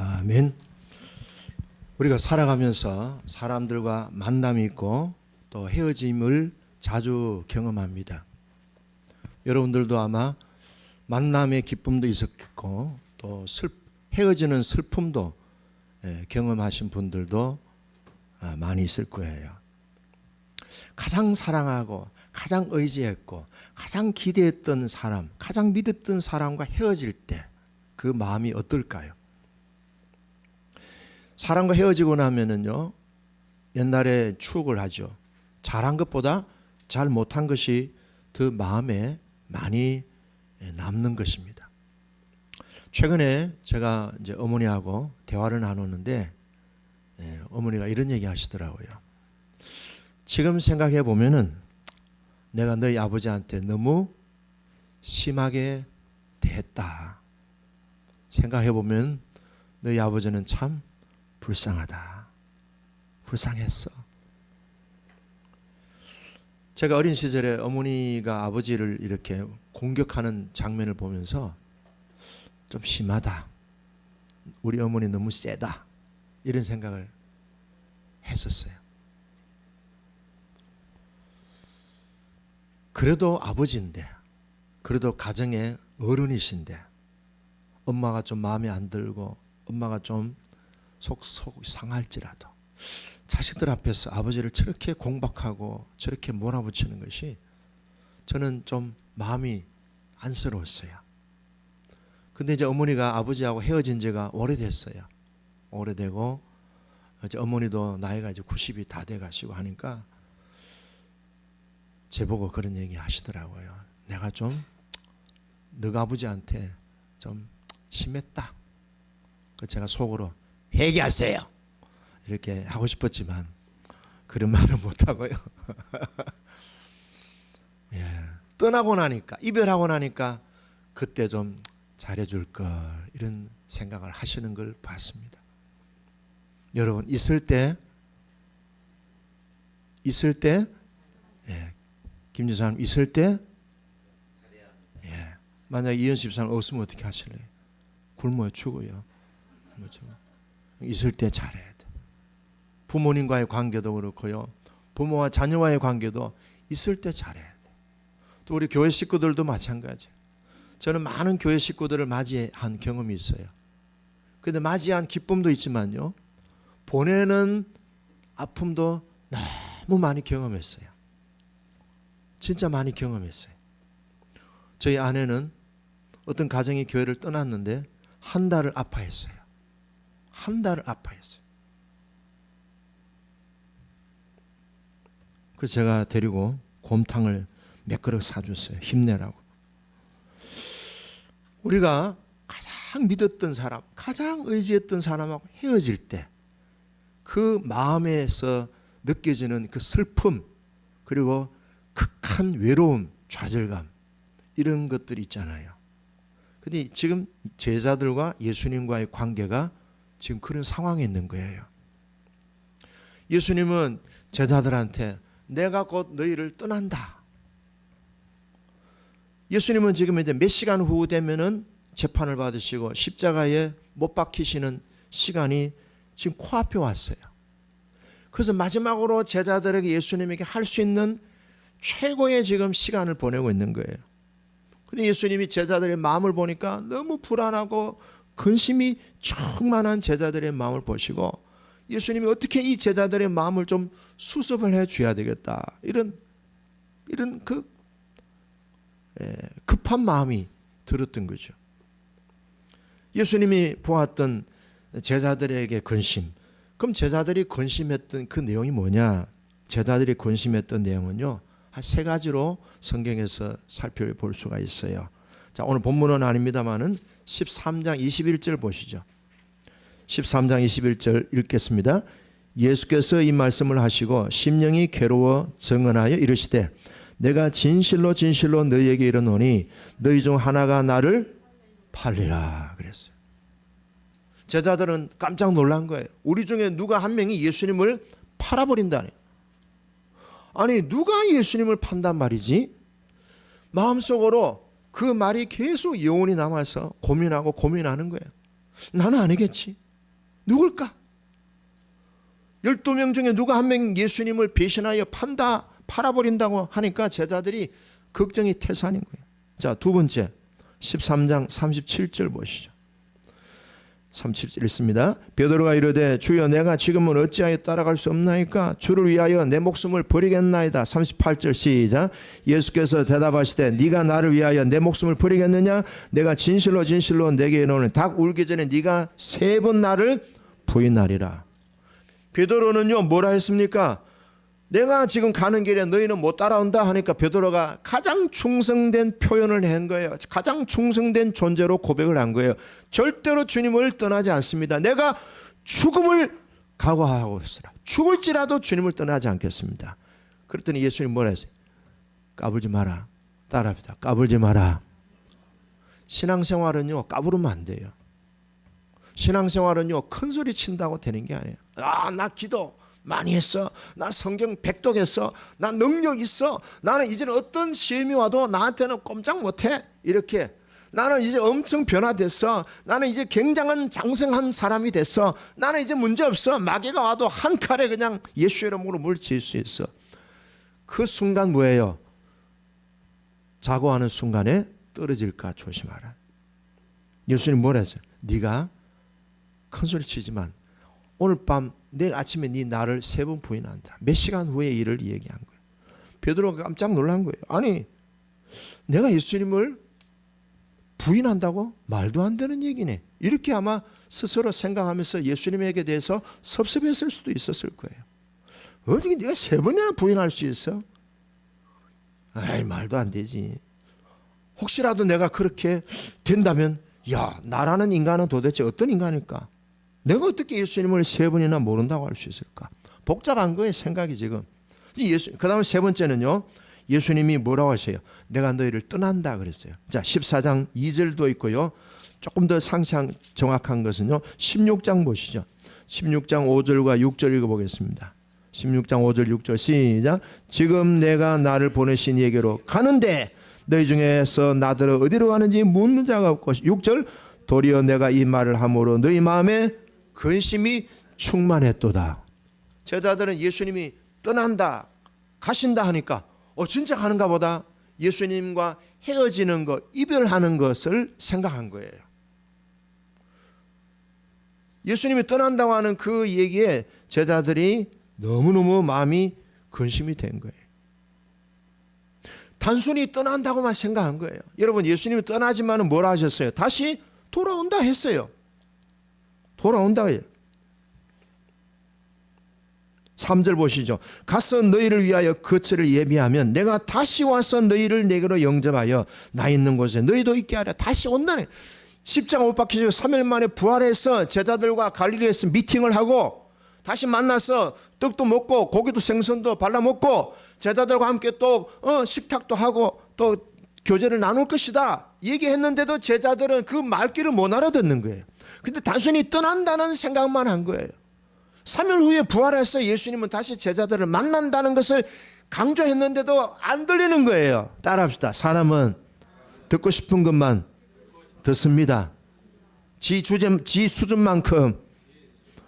아멘. 우리가 살아가면서 사람들과 만남이 있고 또 헤어짐을 자주 경험합니다. 여러분들도 아마 만남의 기쁨도 있었겠고 또 헤어지는 슬픔도 경험하신 분들도 많이 있을 거예요. 가장 사랑하고 가장 의지했고 가장 기대했던 사람, 가장 믿었던 사람과 헤어질 때 그 마음이 어떨까요? 사람과 헤어지고 나면은요, 옛날에 추억을 하죠. 잘한 것보다 잘 못한 것이 더 마음에 많이 남는 것입니다. 최근에 제가 이제 어머니하고 대화를 나누는데 어머니가 이런 얘기 하시더라고요. 지금 생각해 보면은 내가 너희 아버지한테 너무 심하게 대했다. 생각해 보면 너희 아버지는 참 불쌍하다. 불쌍했어. 제가 어린 시절에 어머니가 아버지를 이렇게 공격하는 장면을 보면서 좀 심하다. 우리 어머니 너무 세다. 이런 생각을 했었어요. 그래도 아버지인데, 그래도 가정의 어른이신데, 엄마가 좀 마음에 안 들고, 엄마가 좀 속 상할지라도, 자식들 앞에서 아버지를 저렇게 공박하고 저렇게 몰아붙이는 것이 저는 좀 마음이 안쓰러웠어요. 근데 이제 어머니가 아버지하고 헤어진 지가 오래됐어요. 오래되고, 이제 어머니도 나이가 이제 90이 다 돼 가시고 하니까, 제보고 그런 얘기 하시더라고요. 내가 좀 너가 아버지한테 좀 심했다. 그 제가 속으로 회개하세요 이렇게 하고 싶었지만 그런 말은 못하고요. 예, 떠나고 나니까, 이별하고 나니까 그때 좀 잘해줄 걸 이런 생각을 하시는 걸 봤습니다. 여러분 있을 때 예, 김지사님 있을 때 예, 만약에 이현수 집사님 없으면 어떻게 하실래요? 굶어 죽어요. 있을 때 잘해야 돼. 부모님과의 관계도 그렇고요. 부모와 자녀와의 관계도 있을 때 잘해야 돼. 또 우리 교회 식구들도 마찬가지예요. 저는 많은 교회 식구들을 맞이한 경험이 있어요. 그런데 맞이한 기쁨도 있지만요, 보내는 아픔도 너무 많이 경험했어요. 진짜 많이 경험했어요. 저희 아내는 어떤 가정이 교회를 떠났는데 한 달을 아파했어요. 한 달을 아파했어요. 그래서 제가 데리고 곰탕을 몇 그릇 사줬어요. 힘내라고. 우리가 가장 믿었던 사람, 가장 의지했던 사람하고 헤어질 때 그 마음에서 느껴지는 그 슬픔, 그리고 극한 외로움, 좌절감, 이런 것들이 있잖아요. 근데 지금 제자들과 예수님과의 관계가 지금 그런 상황에 있는 거예요. 예수님은 제자들한테 내가 곧 너희를 떠난다. 예수님은 지금 이제 몇 시간 후 되면은 재판을 받으시고 십자가에 못 박히시는 시간이 지금 코앞에 왔어요. 그래서 마지막으로 제자들에게 예수님에게 할 수 있는 최고의 지금 시간을 보내고 있는 거예요. 근데 예수님이 제자들의 마음을 보니까 너무 불안하고 근심이 충만한 제자들의 마음을 보시고, 예수님이 어떻게 이 제자들의 마음을 좀 수습을 해 줘야 되겠다. 이런 그 급한 마음이 들었던 거죠. 예수님이 보았던 제자들에게 근심. 그럼 제자들이 근심했던 그 내용이 뭐냐? 제자들이 근심했던 내용은요, 한 세 가지로 성경에서 살펴볼 수가 있어요. 자, 오늘 본문은 아닙니다만은 13장 21절 보시죠. 13장 21절 읽겠습니다. 예수께서 이 말씀을 하시고 심령이 괴로워 정언하여 이르시되 내가 진실로 진실로 너희에게 이르노니 너희 중 하나가 나를 팔리라 그랬어요. 제자들은 깜짝 놀란 거예요. 우리 중에 누가 한 명이 예수님을 팔아버린다니. 아니 누가 예수님을 판단 말이지? 마음속으로 그 말이 계속 여운이 남아서 고민하고 고민하는 거예요. 나는 아니겠지. 누굴까? 12명 중에 누가 한 명 예수님을 배신하여 팔아버린다고 하니까 제자들이 걱정이 태산인 거예요. 자, 두 번째 13장 37절 보시죠. 37절 읽습니다. 베드로가 이르되 주여 내가 지금은 어찌하여 따라갈 수 없나이까? 주를 위하여 내 목숨을 버리겠나이다. 38절 시작. 예수께서 대답하시되 네가 나를 위하여 내 목숨을 버리겠느냐? 내가 진실로 진실로 내게 이르노니 닭 울기 전에 네가 3번 나를 부인하리라. 베드로는요 뭐라 했습니까? 내가 지금 가는 길에 너희는 못 따라온다 하니까 베드로가 가장 충성된 표현을 한 거예요. 가장 충성된 존재로 고백을 한 거예요. 절대로 주님을 떠나지 않습니다. 내가 죽음을 각오하고 있으라. 죽을지라도 주님을 떠나지 않겠습니다. 그랬더니 예수님 뭐라 했어요? 까불지 마라. 따라합니다. 까불지 마라. 신앙생활은요 까부르면 안 돼요. 신앙생활은요 큰 소리 친다고 되는 게 아니에요. 나 기도 많이 했어. 나 성경 백독했어. 나 능력 있어. 나는 이제는 어떤 시험이 와도 나한테는 꼼짝 못해. 이렇게 나는 이제 엄청 변화됐어. 나는 이제 굉장한 장성한 사람이 됐어. 나는 이제 문제없어. 마귀가 와도 한 칼에 그냥 예수의 이름으로 물질 수 있어. 그 순간 뭐예요? 자고 하는 순간에 떨어질까 조심하라. 예수님 뭐라 했어요? 네가 큰 소리 치지만 오늘 밤 내일 아침에 네 나를 3번 부인한다. 몇 시간 후에 일을 얘기한 거예요. 베드로가 깜짝 놀란 거예요. 아니 내가 예수님을 부인한다고? 말도 안 되는 얘기네. 이렇게 아마 스스로 생각하면서 예수님에게 대해서 섭섭했을 수도 있었을 거예요. 어떻게 네가 3번이나 부인할 수 있어? 아이 말도 안 되지. 혹시라도 내가 그렇게 된다면 야 나라는 인간은 도대체 어떤 인간일까? 내가 어떻게 예수님을 3번이나 모른다고 할 수 있을까? 복잡한 거예요 생각이 지금. 그 다음에 3번째는요. 예수님이 뭐라고 하세요? 내가 너희를 떠난다 그랬어요. 자 14장 2절도 있고요. 조금 더 상세한 정확한 것은요. 16장 보시죠. 16장 5절과 6절 읽어보겠습니다. 16장 5절 6절 시작. 지금 내가 나를 보내신 이에게로 가는데 너희 중에서 나더러 어디로 가는지 묻는 자가 없고 6절 도리어 내가 이 말을 함으로 너희 마음에 근심이 충만했도다. 제자들은 예수님이 떠난다 가신다 하니까 진짜 가는가 보다. 예수님과 헤어지는 것 이별하는 것을 생각한 거예요. 예수님이 떠난다고 하는 그 얘기에 제자들이 너무너무 마음이 근심이 된 거예요. 단순히 떠난다고만 생각한 거예요. 여러분 예수님이 떠나지만은 뭐라 하셨어요? 다시 돌아온다 했어요. 돌아온다 해요. 3절 보시죠. 가서 너희를 위하여 거처를 예비하면 내가 다시 와서 너희를 내게로 영접하여 나 있는 곳에 너희도 있게 하라. 다시 온다네. 십자가 못 박히시고 3일 만에 부활해서 제자들과 갈릴리에서 미팅을 하고 다시 만나서 떡도 먹고 고기도 생선도 발라 먹고 제자들과 함께 또 식탁도 하고 또 교제를 나눌 것이다 얘기했는데도 제자들은 그 말귀를 못 알아듣는 거예요. 근데 단순히 떠난다는 생각만 한 거예요. 3일 후에 부활해서 예수님은 다시 제자들을 만난다는 것을 강조했는데도 안 들리는 거예요. 따라합시다. 사람은 듣고 싶은 것만 듣습니다. 지 수준만큼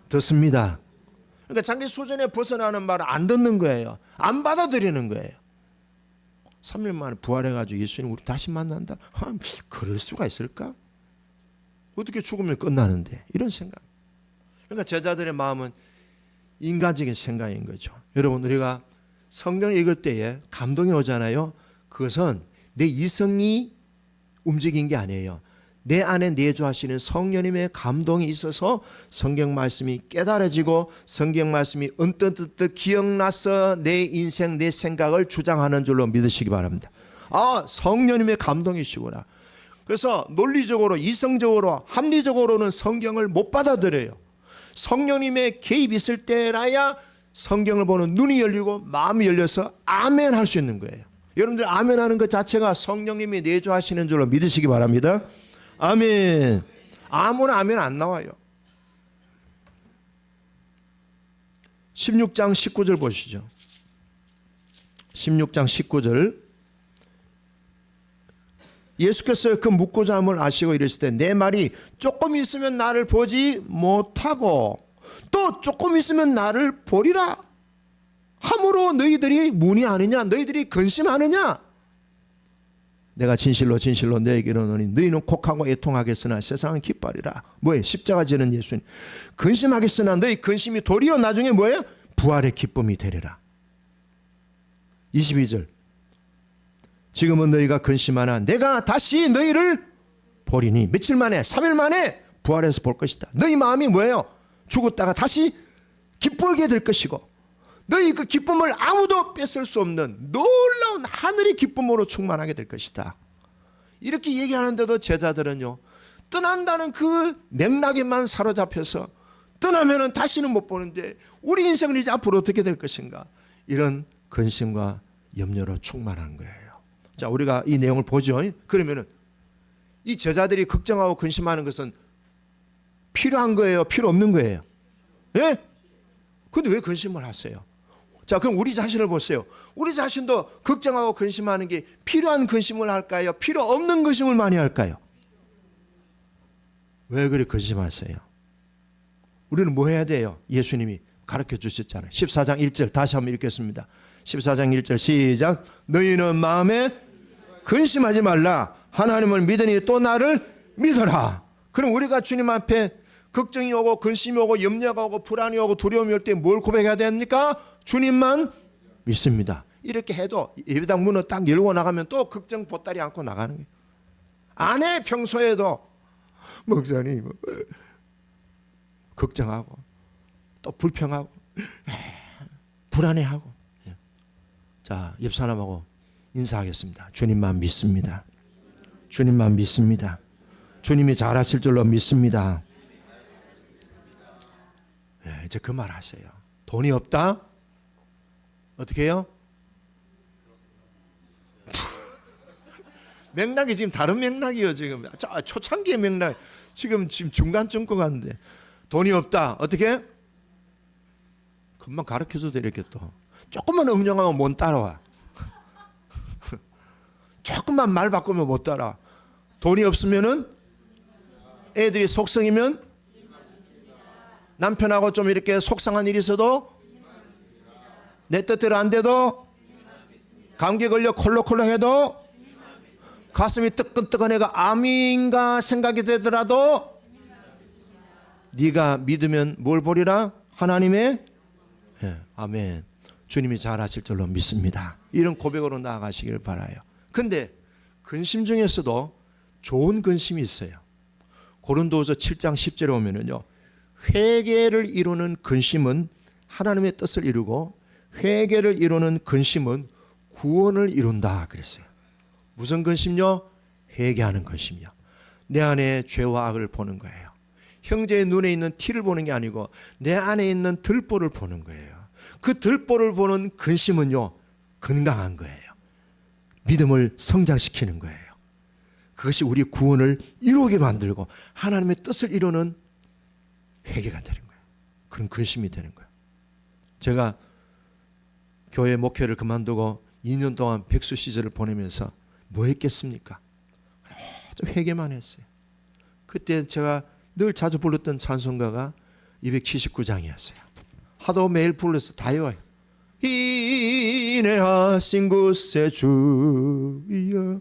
듣습니다. 그러니까 자기 수준에 벗어나는 말을 안 듣는 거예요. 안 받아들이는 거예요. 3일 만에 부활해가지고 예수님 우리 다시 만난다? 그럴 수가 있을까? 어떻게 죽으면 끝나는데 이런 생각. 그러니까 제자들의 마음은 인간적인 생각인 거죠. 여러분 우리가 성경 읽을 때에 감동이 오잖아요. 그것은 내 이성이 움직인 게 아니에요. 내 안에 내주하시는 성령님의 감동이 있어서 성경 말씀이 깨달아지고 성경 말씀이 언뜻 기억나서 내 인생 내 생각을 주장하는 줄로 믿으시기 바랍니다. 성령님의 감동이시구나. 그래서 논리적으로 이성적으로 합리적으로는 성경을 못 받아들여요. 성령님의 개입이 있을 때라야 성경을 보는 눈이 열리고 마음이 열려서 아멘 할 수 있는 거예요. 여러분들 아멘 하는 것 자체가 성령님이 내주하시는 줄로 믿으시기 바랍니다. 아멘. 아무나 아멘 안 나와요. 16장 19절 보시죠. 16장 19절 예수께서 그 묻고자 함을 아시고 이르실 때 내 말이 조금 있으면 나를 보지 못하고 또 조금 있으면 나를 보리라 함으로 너희들이 문의하느냐, 너희들이 근심하느냐. 내가 진실로 진실로 너에게 이르노니 너희는 곡하고 애통하겠으나 세상은 기뻐하리라. 뭐예요? 십자가 지는 예수님. 근심하겠으나 너희 근심이 도리어 나중에 뭐예요? 부활의 기쁨이 되리라. 22절. 지금은 너희가 근심하나 내가 다시 너희를 보리니 며칠 만에 3일 만에 부활해서 볼 것이다. 너희 마음이 뭐예요? 죽었다가 다시 기쁘게 될 것이고 너희 그 기쁨을 아무도 뺏을 수 없는 놀라운 하늘의 기쁨으로 충만하게 될 것이다. 이렇게 얘기하는데도 제자들은요, 떠난다는 그 맥락에만 사로잡혀서 떠나면은 다시는 못 보는데 우리 인생은 이제 앞으로 어떻게 될 것인가, 이런 근심과 염려로 충만한 거예요. 자, 우리가 이 내용을 보죠. 그러면은 이 제자들이 걱정하고 근심하는 것은 필요한 거예요? 필요 없는 거예요? 예? 근데 왜 근심을 하세요? 자, 그럼 우리 자신을 보세요. 우리 자신도 걱정하고 근심하는 게 필요한 근심을 할까요? 필요 없는 근심을 많이 할까요? 왜 그리 근심하세요? 우리는 뭐 해야 돼요? 예수님이 가르쳐 주셨잖아요. 14장 1절 다시 한번 읽겠습니다. 14장 1절 시작. 너희는 마음에 근심하지 말라. 하나님을 믿으니 또 나를 믿어라. 그럼 우리가 주님 앞에 걱정이 오고 근심이 오고 염려가 오고 불안이 오고 두려움이 올 때 뭘 고백해야 됩니까? 주님만 믿습니다. 이렇게 해도 예배당 문을 딱 열고 나가면 또 걱정 보따리 안고 나가는 거예요. 안 해. 평소에도 목사님 걱정하고 또 불평하고 불안해하고. 자, 옆 사람하고 인사하겠습니다. 주님만 믿습니다. 주님만 믿습니다. 주님이 잘하실 줄로 믿습니다. 네, 이제 그 말 하세요. 돈이 없다? 어떻게 해요? 맥락이 지금 다른 맥락이에요. 지금 초창기의 맥락, 지금 중간쯤 것 같은데. 돈이 없다. 어떻게? 금방 가르쳐줘도 이렇게 또 조금만 응용하면 못 따라와. 조금만 말 바꾸면 못 따라. 돈이 없으면은 애들이 속성이면 남편하고 좀 이렇게 속상한 일이 있어도 내 뜻대로 안 돼도 감기 걸려 콜록콜록 해도 가슴이 뜨끈뜨끈 해가 암인가 생각이 되더라도 네가 믿으면 뭘 보리라? 하나님의 아멘. 주님이 잘하실 줄로 믿습니다. 이런 고백으로 나아가시길 바라요. 근데 근심 중에서도 좋은 근심이 있어요. 고린도후서 7장 10절에 오면은요, 회개를 이루는 근심은 하나님의 뜻을 이루고 회개를 이루는 근심은 구원을 이룬다 그랬어요. 무슨 근심요? 회개하는 근심이요. 내 안에 죄와 악을 보는 거예요. 형제의 눈에 있는 티를 보는 게 아니고 내 안에 있는 들보를 보는 거예요. 그 들보를 보는 근심은요, 건강한 거예요. 믿음을 성장시키는 거예요. 그것이 우리 구원을 이루게 만들고 하나님의 뜻을 이루는 회개가 되는 거예요. 그런 근심이 되는 거예요. 제가 교회 목회를 그만두고 2년 동안 백수 시절을 보내면서 뭐 했겠습니까? 아주 회개만 했어요. 그때 제가 늘 자주 불렀던 찬송가가 279장이었어요. 하도 매일 불러서 다 외워요. 인내하신 구세 주여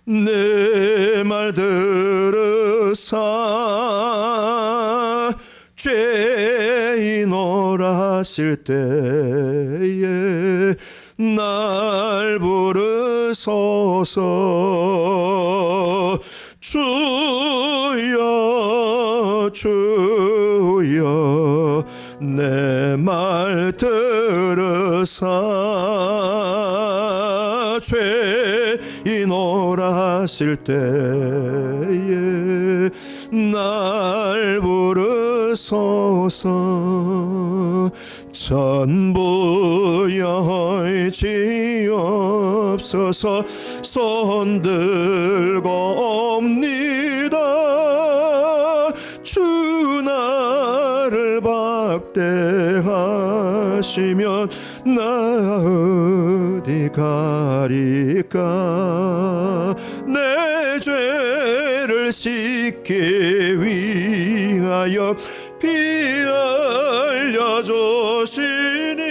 내 말 들으사 죄인오라실 때에 날 부르소서. 주여 주여 내 말 들으사 죄인오라실 때에 날 부르소서. 전부여지옵소서. 손들고 옵니다. 주 나를 박대하시면 나 어디 가리까. 내 죄를 씻기 위하여 피 흘려 주시니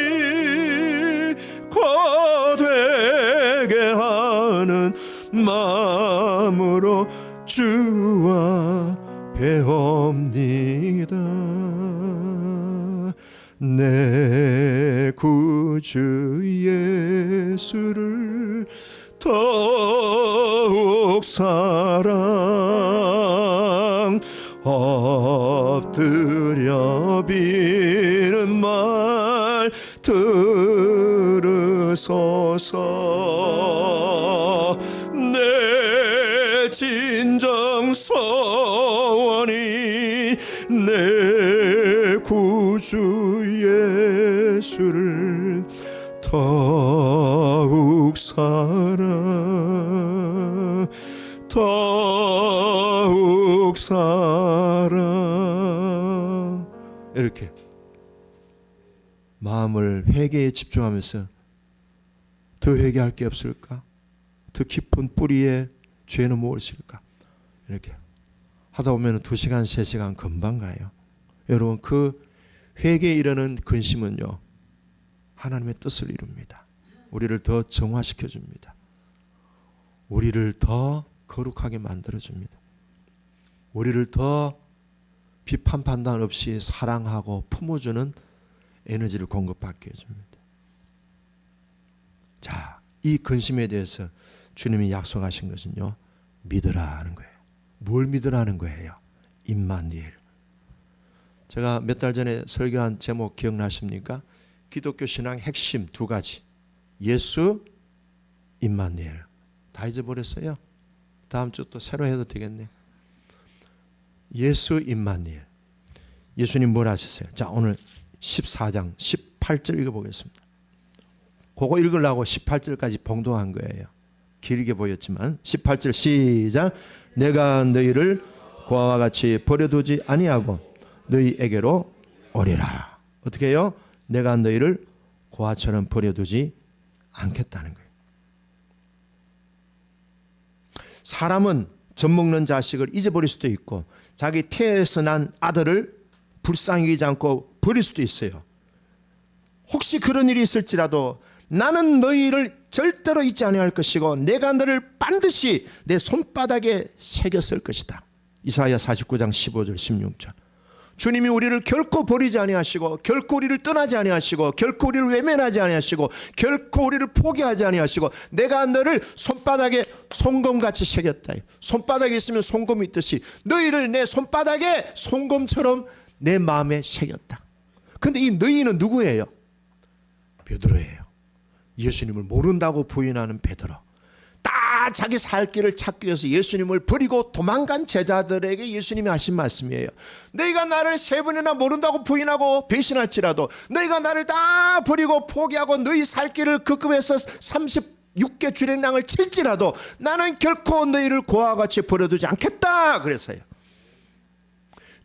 거되게 하는 마음으로 주와 배웁니다. 내 구주 예수를 더욱 사랑 엎드려 비는 말 들으소서. 내 진정 소원이 내 구주 예수를 더욱 사랑 더욱 사랑. 이렇게 마음을 회개에 집중하면서 더 회개할 게 없을까? 더 깊은 뿌리의 죄는 무엇일까? 이렇게 하다 보면 2시간, 3시간 금방 가요. 여러분, 그 회개에 이르는 근심은요, 하나님의 뜻을 이룹니다. 우리를 더 정화시켜 줍니다. 우리를 더 거룩하게 만들어 줍니다. 우리를 더 비판 판단 없이 사랑하고 품어주는 에너지를 공급받게 해줍니다. 자, 이 근심에 대해서 주님이 약속하신 것은요, 믿으라 하는 거예요. 뭘 믿으라는 거예요? 임마누엘. 제가 몇 달 전에 설교한 제목 기억나십니까? 기독교 신앙 핵심 2가지. 예수, 임마누엘. 다 잊어버렸어요? 다음 주 또 새로 해도 되겠네. 예수, 임마누엘. 예수님 뭘 하셨어요? 자, 오늘 14장 18절 읽어보겠습니다. 그거 읽으려고 18절까지 봉독한 거예요. 길게 보였지만 18절 시작. 내가 너희를 고아와 같이 버려두지 아니하고 너희에게로 오리라. 어떻게 해요? 내가 너희를 고아처럼 버려두지 않겠다는 거예요. 사람은 젖먹는 자식을 잊어버릴 수도 있고 자기 태에서 난 아들을 불쌍히 여기지 않고 버릴 수도 있어요. 혹시 그런 일이 있을지라도 나는 너희를 절대로 잊지 아니할 것이고 내가 너를 반드시 내 손바닥에 새겼을 것이다. 이사야 49장 15절 16절. 주님이 우리를 결코 버리지 아니하시고 결코 우리를 떠나지 아니하시고 결코 우리를 외면하지 아니하시고 결코 우리를 포기하지 아니하시고 내가 너를 손바닥에 송금같이 새겼다. 손바닥에 있으면 송금이 있듯이 너희를 내 손바닥에 송금처럼 내 마음에 새겼다. 그런데 이 너희는 누구예요? 베드로예요. 예수님을 모른다고 부인하는 베드로. 다 자기 살 길을 찾기 위해서 예수님을 버리고 도망간 제자들에게 예수님이 하신 말씀이에요. 너희가 나를 3번이나 모른다고 부인하고 배신할지라도 너희가 나를 다 버리고 포기하고 너희 살 길을 급급해서 36개 주랭랑을 칠지라도 나는 결코 너희를 고아와 같이 버려두지 않겠다 그래서요.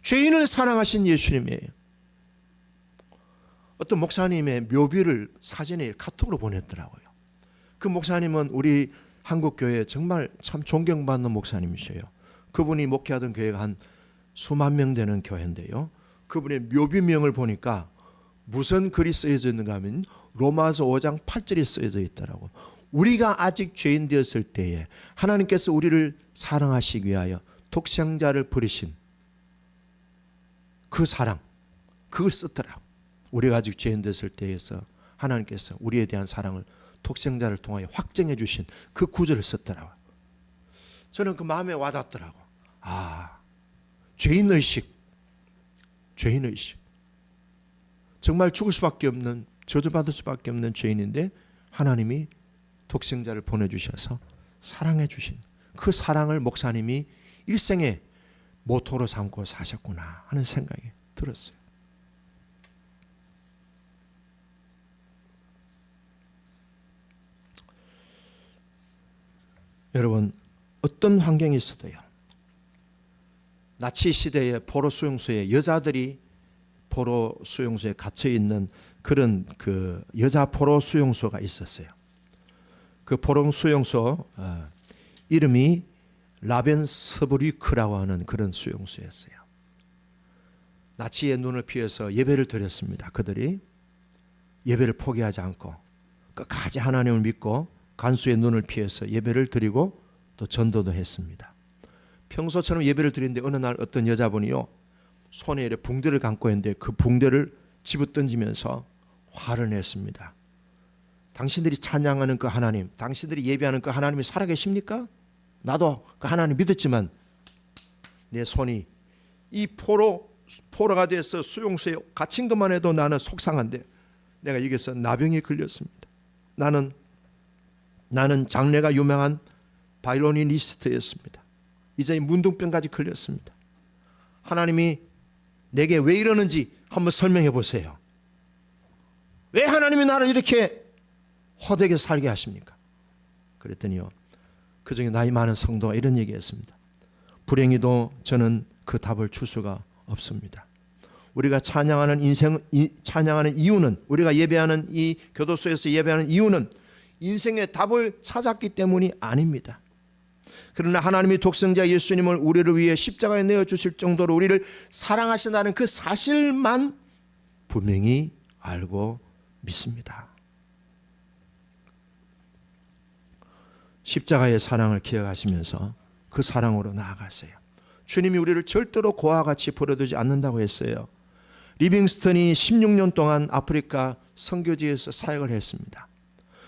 죄인을 사랑하신 예수님이에요. 어떤 목사님의 묘비를 사진에 카톡으로 보냈더라고요. 그 목사님은 우리 한국교회에 정말 참 존경받는 목사님이셔요. 그분이 목회하던 교회가 한 수만 명 되는 교회인데요. 그분의 묘비명을 보니까 무슨 글이 쓰여져 있는가 하면 로마서 5장 8절이 쓰여져 있더라고요. 우리가 아직 죄인 되었을 때에 하나님께서 우리를 사랑하시기 위하여 독생자를 버리신 그 사랑, 그걸 썼더라고요. 우리가 아직 죄인 됐을 때에서 하나님께서 우리에 대한 사랑을 독생자를 통하여 확증해 주신 그 구절을 썼더라고요. 저는 그 마음에 와닿더라고요. 아, 죄인의식. 정말 죽을 수밖에 없는, 저주받을 수밖에 없는 죄인인데 하나님이 독생자를 보내주셔서 사랑해 주신 그 사랑을 목사님이 일생의 모토로 삼고 사셨구나 하는 생각이 들었어요. 여러분, 어떤 환경이 있어도요, 나치 시대의 포로 수용소에 여자들이 포로 수용소에 갇혀 있는 그런 그 여자 포로 수용소가 있었어요. 그 포로 수용소 이름이 라벤스브리크라고 하는 그런 수용소였어요. 나치의 눈을 피해서 예배를 드렸습니다. 그들이 예배를 포기하지 않고 끝까지 하나님을 믿고 간수의 눈을 피해서 예배를 드리고 또 전도도 했습니다. 평소처럼 예배를 드리는데 어느 날 어떤 여자분이요, 손에 이렇게 붕대를 감고 있는데 그 붕대를 집어 던지면서 화를 냈습니다. 당신들이 찬양하는 그 하나님, 당신들이 예배하는 그 하나님이 살아계십니까? 나도 그 하나님 믿었지만 내 손이 이 포로가 돼서 수용소에 갇힌 것만 해도 나는 속상한데 내가 여기서 나병이 걸렸습니다. 나는 장래가 유명한 바이올리니스트였습니다. 이제 문둥병까지 걸렸습니다. 하나님이 내게 왜 이러는지 한번 설명해 보세요. 왜 하나님이 나를 이렇게 호되게 살게 하십니까? 그랬더니요, 그중에 나이 많은 성도가 이런 얘기했습니다. 불행히도 저는 그 답을 줄 수가 없습니다. 우리가 찬양하는 이유는, 우리가 예배하는 이 교도소에서 예배하는 이유는 인생의 답을 찾았기 때문이 아닙니다. 그러나 하나님이 독생자 예수님을 우리를 위해 십자가에 내어주실 정도로 우리를 사랑하신다는 그 사실만 분명히 알고 믿습니다. 십자가의 사랑을 기억하시면서 그 사랑으로 나아가세요. 주님이 우리를 절대로 고아와 같이 버려두지 않는다고 했어요. 리빙스턴이 16년 동안 아프리카 선교지에서 사역을 했습니다.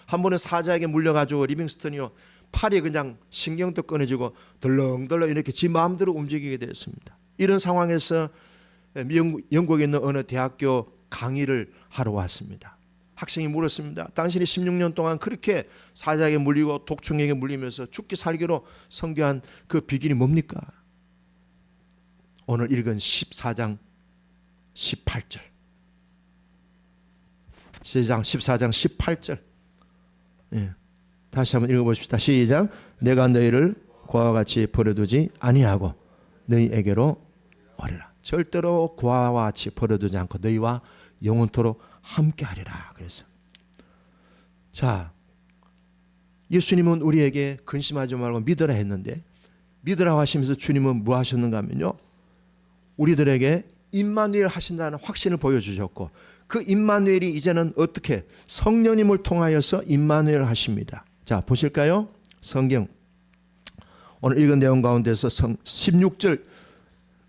한 번은 사자에게 물려가지고 리빙스턴이요, 팔이 그냥 신경도 끊어지고 덜렁덜렁 이렇게 지 마음대로 움직이게 되었습니다. 이런 상황에서 영국에 있는 어느 대학교 강의를 하러 왔습니다. 학생이 물었습니다. 당신이 16년 동안 그렇게 사자에게 물리고 독충에게 물리면서 죽기 살기로 선교한 그 비결이 뭡니까? 오늘 읽은 14장 18절. 14장 18절. 예. 다시 한번 읽어보십시다. 시작. 내가 너희를 고아와 같이 버려두지 아니하고 너희에게로 오리라. 절대로 고아와 같이 버려두지 않고 너희와 영원토록 함께하리라. 그래서 자, 예수님은 우리에게 근심하지 말고 믿으라 했는데, 믿으라고 하시면서 주님은 뭐 하셨는가 하면요, 우리들에게 임마누엘 하신다는 확신을 보여주셨고, 그 임마누엘이 이제는 어떻게 성령님을 통하여서 임마누엘 하십니다. 자, 보실까요? 성경 오늘 읽은 내용 가운데서 16절,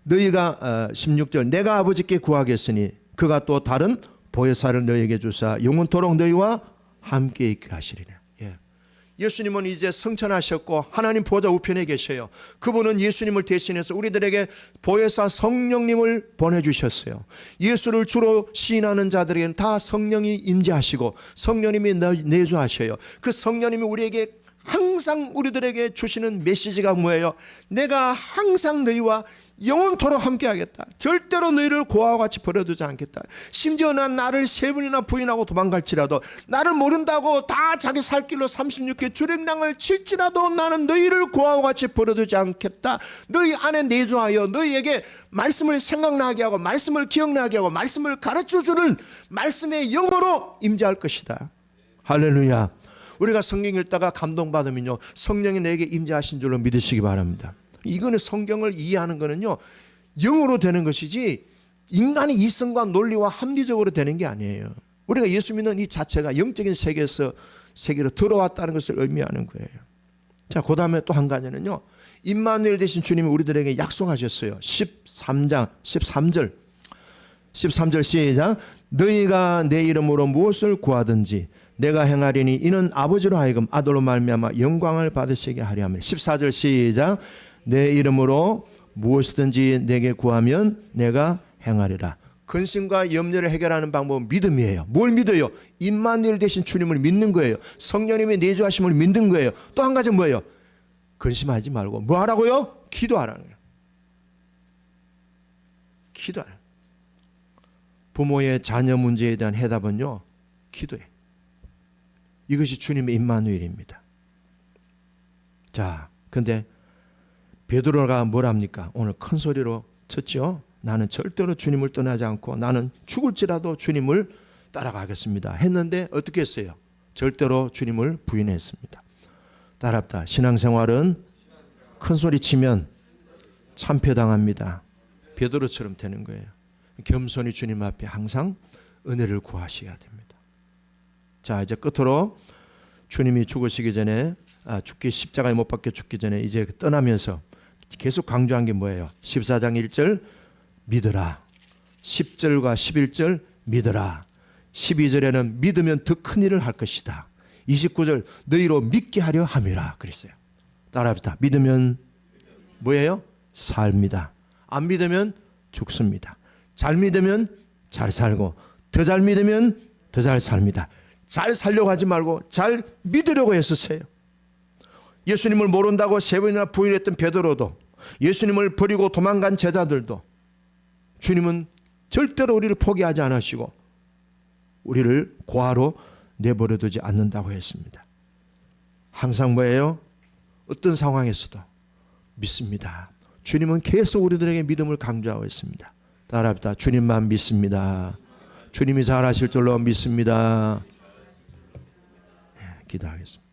너희가 16절, 내가 아버지께 구하겠으니 그가 또 다른 보혜사를 너희에게 주사 영원토록 너희와 함께 있게 하시리라. 예수님은 이제 승천하셨고 하나님 보좌 우편에 계셔요. 그분은 예수님을 대신해서 우리들에게 보혜사 성령님을 보내주셨어요. 예수를 주로 시인하는 자들에게는 다 성령이 임재하시고 성령님이 내주하셔요. 그 성령님이 우리에게 항상 우리들에게 주시는 메시지가 뭐예요? 내가 항상 너희와 영원토록 함께하겠다. 절대로 너희를 고아와 같이 버려두지 않겠다. 심지어 난 나를 3번이나 부인하고 도망갈지라도, 나를 모른다고 다 자기 살 길로 36개 주랭랑을 칠지라도 나는 너희를 고아와 같이 버려두지 않겠다. 너희 안에 내주하여 너희에게 말씀을 생각나게 하고 말씀을 기억나게 하고 말씀을 가르쳐주는 말씀의 영으로 임재할 것이다. 할렐루야. 우리가 성경 읽다가 감동받으면요, 성령이 내게 임재하신 줄로 믿으시기 바랍니다. 이거는 성경을 이해하는 거는요, 영으로 되는 것이지 인간의 이성과 논리와 합리적으로 되는 게 아니에요. 우리가 예수 믿는 이 자체가 영적인 세계로 들어왔다는 것을 의미하는 거예요. 자, 그 다음에 또 한 가지는요, 임마누엘 되신 주님이 우리들에게 약속하셨어요. 13절 시작. 너희가 내 이름으로 무엇을 구하든지 내가 행하리니 이는 아버지로 하여금 아들로 말미암아 영광을 받으시게 하려 함이라. 14절 시작. 내 이름으로 무엇이든지 내게 구하면 내가 행하리라. 근심과 염려를 해결하는 방법은 믿음이에요. 뭘 믿어요? 임마누엘 되신 주님을 믿는 거예요. 성령님의 내주하심을 믿는 거예요. 또 한 가지 뭐예요? 근심하지 말고 뭐 하라고요? 기도하라는 거예요. 기도하라. 부모의 자녀 문제에 대한 해답은요, 기도예요. 이것이 주님의 임마누엘입니다. 자, 근데 베드로가 뭘 합니까? 오늘 큰 소리로 쳤죠. 나는 절대로 주님을 떠나지 않고 나는 죽을지라도 주님을 따라가겠습니다 했는데 어떻게 했어요? 절대로 주님을 부인했습니다. 따랍다. 신앙생활은 큰 소리 치면 참표당합니다. 베드로처럼 되는 거예요. 겸손히 주님 앞에 항상 은혜를 구하셔야 됩니다. 자, 이제 끝으로 주님이 죽으시기 전에 죽기 십자가에 못 박혀 죽기 전에 이제 떠나면서 계속 강조한 게 뭐예요? 14장 1절 믿으라. 10절과 11절 믿으라. 12절에는 믿으면 더 큰 일을 할 것이다. 29절 너희로 믿게 하려 함이라 그랬어요. 따라합시다. 믿으면 뭐예요? 삽니다. 안 믿으면 죽습니다. 잘 믿으면 잘 살고 더 잘 믿으면 더 잘 삽니다. 잘 살려고 하지 말고 잘 믿으려고 했었어요. 예수님을 모른다고 세 번이나 부인했던 베드로도, 예수님을 버리고 도망간 제자들도 주님은 절대로 우리를 포기하지 않으시고 우리를 고아로 내버려 두지 않는다고 했습니다. 항상 뭐예요? 어떤 상황에서도 믿습니다. 주님은 계속 우리들에게 믿음을 강조하고 있습니다. 따라합시다. 주님만 믿습니다. 주님이 잘하실 줄로 믿습니다. 기도하겠습니다.